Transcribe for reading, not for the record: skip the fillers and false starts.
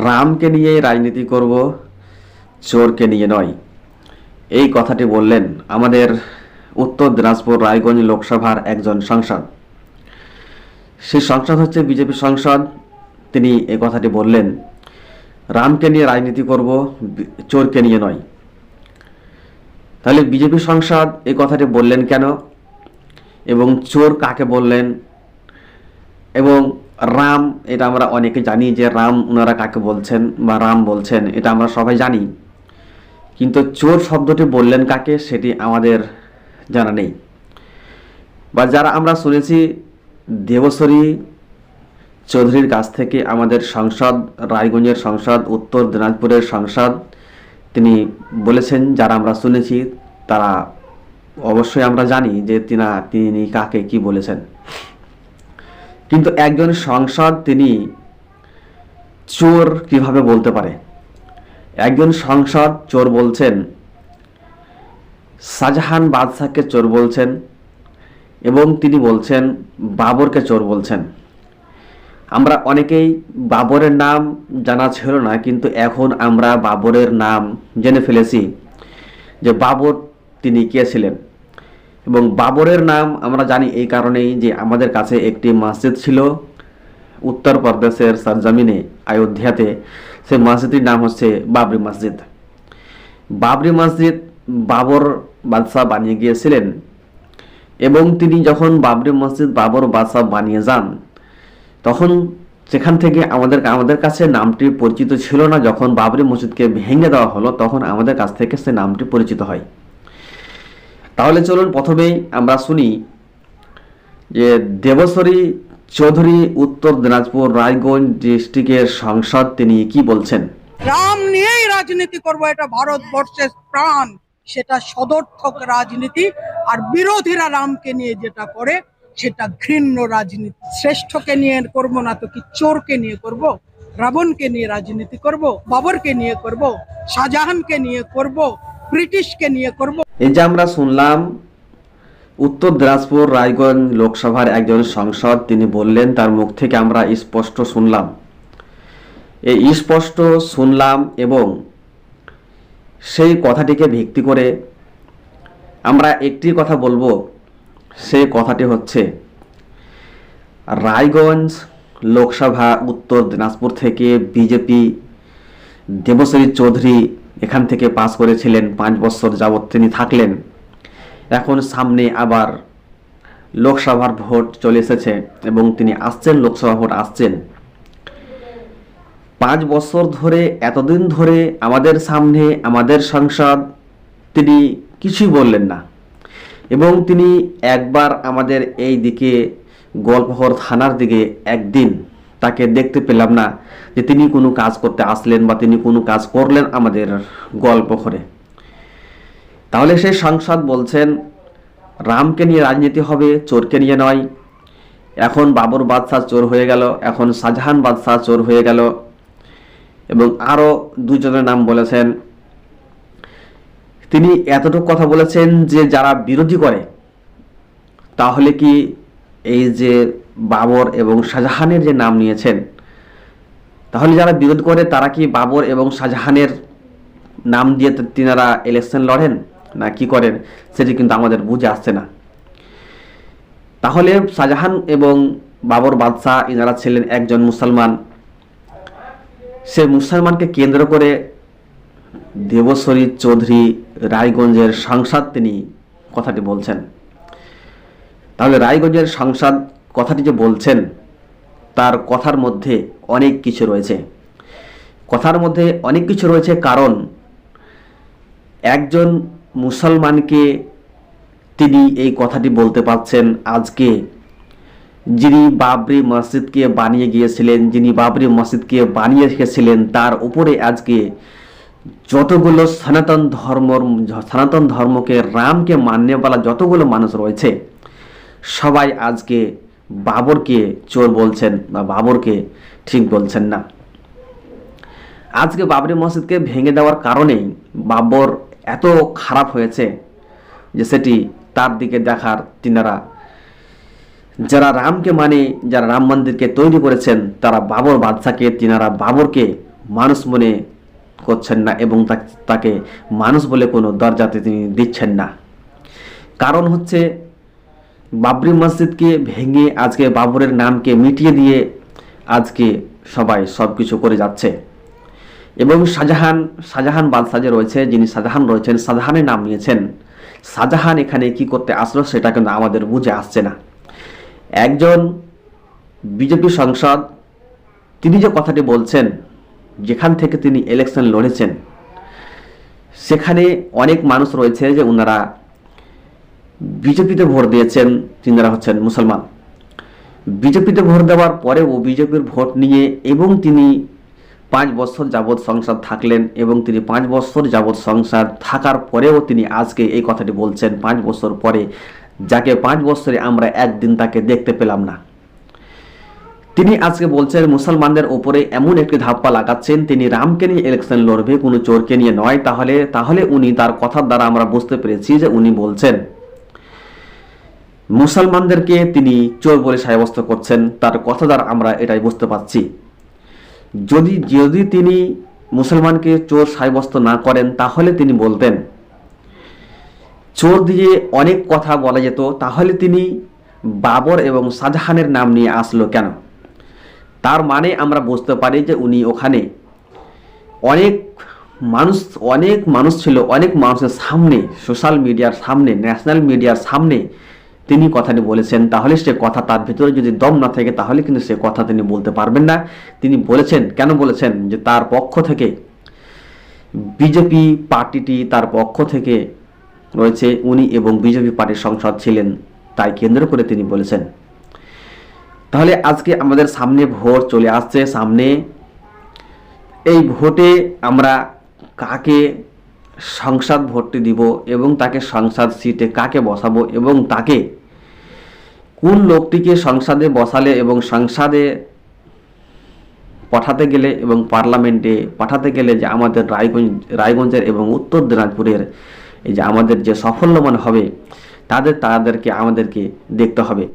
রামকে নিয়ে রাজনীতি করব, চোরকে নিয়ে নয়। এই কথাটি বললেন আমাদের উত্তর দিনাজপুর রায়গঞ্জ লোকসভার একজন সাংসদ। সেই সংসদ হচ্ছে বিজেপি সংসদ। তিনি এই কথাটি বললেন, রামকে নিয়ে রাজনীতি করব, চোরকে নিয়ে নয়। তাহলে বিজেপি সংসদ এই কথাটি বললেন কেন, এবং চোর কাকে বললেন, এবং রাম, এটা আমরা অনেকে জানি যে রাম ওনারা কাকে বলছেন বা রাম বলছেন, এটা আমরা সবাই জানি। কিন্তু চোর শব্দটি বললেন কাকে সেটি আমাদের জানা নেই। বা যারা আমরা শুনেছি দেবশ্বরী চৌধুরীর কাছ থেকে, আমাদের সংসদ, রায়গঞ্জের সংসদ, উত্তর দিনাজপুরের সংসদ, তিনি বলেছেন, যারা আমরা শুনেছি তারা অবশ্যই আমরা জানি যে তিনি কাকে কি বলেছেন। কিন্তু একজন সংসদ তিনি চোর কিভাবে বলতে পারে? একজন সংসদ চোর বলছেন, শাহজাহান বাদশাহকে চোর বলছেন, এবং তিনি বলছেন বাবরকে চোর বলছেন। আমরা অনেকেই বাবরের নাম জানা ছিল না, কিন্তু এখন আমরা বাবরের নাম জেনে ফেলেছি যে বাবর তিনি কে ছিলেন। এবং বাবরের নাম আমরা জানি এই কারণেই যে আমাদের কাছে একটি মসজিদ ছিল উত্তরপ্রদেশের সরজমিনে, অযোধ্যাতে। সেই মসজিদটির নাম হচ্ছে বাবরি মসজিদ। বাবরি মসজিদ বাবর বাদশাহ বানিয়ে গিয়েছিলেন, এবং তিনি যখন বাবরি মসজিদ বাবর বাদশাহ বানিয়ে যান, তখন সেখান থেকে আমাদের কাছে নামটি পরিচিত ছিল না। যখন বাবরি মসজিদকে ভেঙে দেওয়া হলো, তখন আমাদের কাছ থেকে সে নামটি পরিচিত হয়। তাহলে চলুন প্রথমেই আমরা শুনি যে দেবশ্বরী চৌধুরী উত্তর দিনাজপুর রায়গঞ্জ ডিস্ট্রিক্টের সংসদ তিনি কি বলছেন। রাম নিয়েই রাজনীতি করব, এটা ভারতবর্ষের প্রাণ, সেটা সদর্থক রাজনীতি। আর বিরোধীরা রামকে নিয়ে যেটা করে সেটা ঘৃণ্য রাজনীতি। শ্রেষ্ঠকে নিয়ে করব না তো কি চোরকে নিয়ে করব? রাবণকে নিয়ে রাজনীতি করব, বাবরকে নিয়ে করব, শাহজাহানকে নিয়ে করব, ব্রিটিশকে নিয়ে করব। এই যে আমরা শুনলাম উত্তর দিনাজপুর রায়গঞ্জ লোকসভার একজন সংসদ তিনি বললেন, তার মুখ থেকে আমরা স্পষ্ট শুনলাম। এই স্পষ্ট শুনলাম, এবং সেই কথাটিকে ভিত্তি করে আমরা একটি কথা বলবো। সেই কথাটি হচ্ছে, রায়গঞ্জ লোকসভা উত্তর দিনাজপুর থেকে বিজেপি দেবশ্বরী চৌধুরী এখান থেকে পাস করেছিলেন। 5 বছর যাবৎ তিনি থাকলেন। এখন সামনে আবার লোকসভার ভোট চলে এসেছে, এবং তিনি আসছেন, লোকসভা ভোট আসছেন। 5 বছর ধরে, এতদিন ধরে আমাদের সামনে, আমাদের সংসদ, তিনি কিছুই বললেন না। এবং তিনি একবার আমাদের এই দিকে গোয়ালপাড়া থানার দিকে একদিন তাকে দেখতে পেলাম না যে তিনি কোনো কাজ করতে আসলেন বা তিনি কোনো কাজ করলেন আমাদের গোয়ালপাড়ায়। তাহলে সেই সংসদ বলছেন রামকে নিয়ে রাজনীতি হবে, চোরকে নিয়ে নয়। এখন বাবর বাদশাহ চোর হয়ে গেল, এখন শাহজাহান বাদশাহ চোর হয়ে গেল, এবং আরও 2 জনের নাম বলেছেন। তিনি এতটুকু কথা বলেছেন যে যারা বিরোধী করে, তাহলে কি এই যে বাবর এবং শাহজাহানের যে নাম নিয়েছেন, তাহলে যারা বিরোধ করে তারা কি বাবর এবং শাহজাহানের নাম দিয়ে তিনারা ইলেকশন লড়েন না কি করেন, সেটি কিন্তু আমাদের বুঝে আসছে না। তাহলে শাহজাহান এবং বাবর বাদশাহ ইনারা ছিলেন একজন মুসলমান। সে মুসলমানকে কেন্দ্র করে দেবশ্বরী চৌধুরী রায়গঞ্জের সংসদ তিনি কথাটি বলছেন। তাহলে রায়গঞ্জের সংসদ কথাটি যে বলছেন, তার কথার মধ্যে অনেক কিছু রয়েছে। কথার মধ্যে অনেক কিছু রয়েছে, কারণ একজন মুসলমানকে তিনি এই কথাটি বলতে পারছেন আজকে, যিনি বাবরি মসজিদকে বানিয়ে গিয়েছিলেন, যিনি বাবরি মসজিদকে বানিয়ে রেখেছিলেন, তার উপরে আজকে যতগুলো সনাতন ধর্মকে, রামকে মান্যওয়ালা যতগুলো মানুষ রয়েছে, সবাই আজকে বাবরকে চোর বলছেন বা বাবরকে ঠিক বলছেন না। আজকে বাবরি মসজিদকে ভেঙে দেওয়ার কারণেই বাবর এত খারাপ হয়েছে যে সেটি তার দিকে দেখার তিনারা, যারা রামকে মানে, যারা রাম মন্দিরকে তৈরি করেছেন, তারা বাবর বাদশাকে, তিনারা বাবরকে মানুষ মনে করছেন না এবং তাকে মানুষ বলে কোনো দরজাতে তিনি দিচ্ছেন না। কারণ হচ্ছে বাবরি মসজিদকে ভেঙে আজকে বাবরের নামকে মিটিয়ে দিয়ে আজকে সবাই সব কিছু করে যাচ্ছে। এবং শাহজাহান বাদশা যে রয়েছে, যিনি শাহজাহান রয়েছেন, শাহজাহানের নাম নিয়েছেন। শাহজাহান এখানে কি করতে আসলো সেটা কিন্তু আমাদের বুঝে আসছে না। একজন বিজেপি সাংসদ, তিনি যে কথাটি বলছেন, যেখান থেকে তিনি ইলেকশন লড়েছেন, সেখানে অনেক মানুষ রয়েছে যে ওনারা বিজেপিতে ভোট দিয়েছেন, তিনারা হচ্ছেন মুসলমান। বিজেপিতে ভোট দেওয়ার পরেও বিজেপির ভোট নিয়ে এবং তিনি 5 বছর যাবৎ সংসদ থাকলেন এবং তিনি 5 বছর যাবৎ সংসদ থাকার পরেও তিনি আজকে এই কথাটি বলছেন 5 বছর পরে, যাকে 5 বছরে আমরা একদিন তাকে দেখতে পেলাম না। তিনি আজকে বলছেন মুসলমানদের উপরে এমন একটি ধাপ্পা লাগাচ্ছেন, তিনি রামকে নিয়ে ইলেকশন লড়বে, কোনো চোরকে নিয়ে নয়। তাহলে উনি তার কথার দ্বারা আমরা বুঝতে পেরেছি যে উনি বলছেন মুসলমানদেরকে তিনি চোর বলে সাব্যস্ত করছেন। তার কথা দ্বারা আমরা এটাই বুঝতে পারছি। যদি তিনি মুসলমানকে চোর সাব্যস্ত না করেন, তাহলে তিনি বলতেন চোর দিয়ে অনেক কথা বলা যেত, তাহলে তিনি বাবর এবং শাহজাহানের নাম নিয়ে আসলো কেন? তার মানে আমরা বুঝতে পারি যে উনি ওখানে অনেক মানুষ ছিল, অনেক মানুষের সামনে, সোশ্যাল মিডিয়ার সামনে, ন্যাশনাল মিডিয়ার সামনে তিনি কথাটি বলেছেন। তাহলে সে কথা তার ভিতরে যদি দম না থাকে, তাহলে কিন্তু সে কথা তিনি বলতে পারবেন না। তিনি বলেছেন, কেন বলেছেন? যে তার পক্ষ থেকে বিজেপি পার্টিটি তার পক্ষ থেকে রয়েছে, উনি এবং বিজেপি পার্টির সংসদ ছিলেন, তাই কেন্দ্র করে তিনি বলেছেন। তাহলে আজকে আমাদের সামনে ভোট চলে আসছে, সামনে এই ভোটে আমরা কাকে সংসদ ভোটটি দিব এবং তাকে সংসদ সিটে কাকে বসাবো এবং তাকে কোন লোকটিকে সংসদে বসালে এবং সংসদে পাঠাতে গেলে এবং পার্লামেন্টে পাঠাতে গেলে যে আমাদের রায়গঞ্জের এবং উত্তর দিনাজপুরের এই যে আমাদের যে সাফল্যমান হবে, তাদেরকে আমাদেরকে দেখতে হবে।